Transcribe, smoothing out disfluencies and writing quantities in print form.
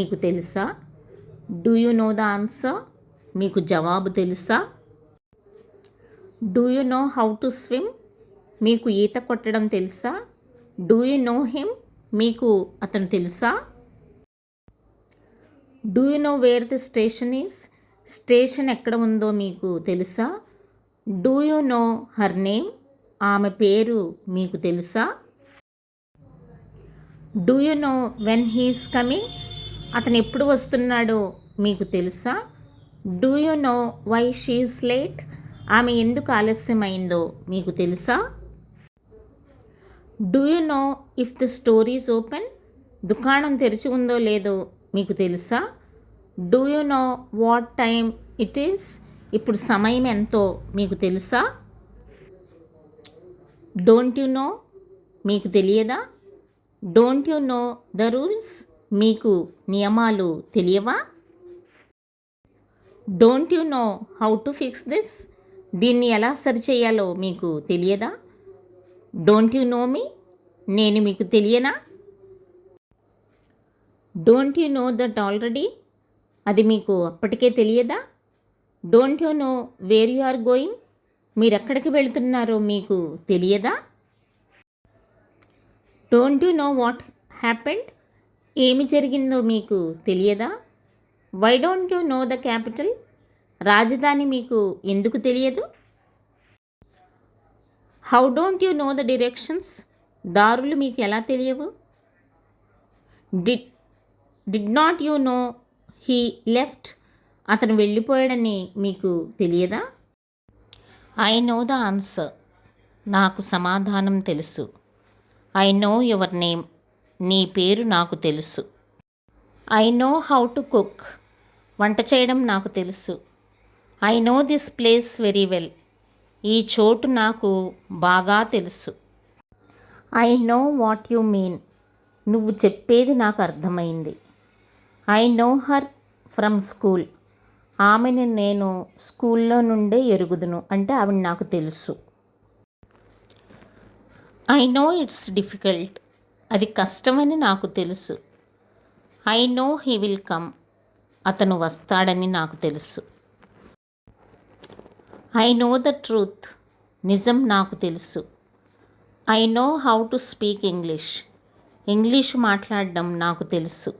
మీకు తెలుసా? Do you know the answer? మీకు జవాబు తెలుసా? Do you know how to swim? మీకు ఈత కొట్టడం తెలుసా? Do you know him? మీకు అతను తెలుసా? Do you know where the station is? Station ఎక్కడ ఉందో మీకు తెలుసా? Do you know her name? ఆమె పేరు మీకు తెలుసా? Do you know when he's coming? అతను ఎప్పుడు వస్తున్నాడో మీకు తెలుసా? Do you know why she's late? ఆమె ఎందుకు ఆలస్యమైందో మీకు తెలుసా? Do you know if the store is open? దుకాణం తెరిచి ఉందో లేదో మీకు తెలుసా? Do you know what time it is? ఇప్పుడు సమయం ఎంతో మీకు తెలుసా? Don't you know? మీకు తెలియదా? Don't you know the rules? మీకు నియమాలు తెలియవా? Don't you know how to fix this? దీన్ని ఎలా సరిచేయాలో మీకు తెలియదా? Don't you know me? నేను మీకు తెలియనా? Don't you know that already? అది మీకు అప్పటికే తెలియదా? Don't you know where you are going? మీరెక్కడికి వెళుతున్నారో మీకు తెలియదా? Don't you know what happened? ఏమి జరిగిందో మీకు తెలియదా? Why don't you know the capital? రాజధాని మీకు ఎందుకు తెలియదు? How don't you know the directions? దారులు మీకు ఎలా తెలియవు? Did not you know he left? అతను వెళ్ళిపోయాడని మీకు తెలియదా? I know the answer. నాకు సమాధానం తెలుసు. I know your name. నీ పేరు నాకు తెలుసు. I know how to cook. వంట చేయడం నాకు తెలుసు. I no this place very well. ఈ చోటు నాకు బాగా తెలుసు. I know what you mean. నువ్వు చెప్పేది నాకు అర్థమైంది. I know her from school. ఆమెను నేను స్కూల్లో నుండే ఎరుగుదును. అంటే ఆవిడ నాకు తెలుసు. I no it's difficult. అది కష్టమని నాకు తెలుసు. I no he will come. అతను వస్తాడని నాకు తెలుసు. I know the truth. నిజం నాకు తెలుసు. I know how to speak English. English మాట్లాడడం నాకు తెలుసు.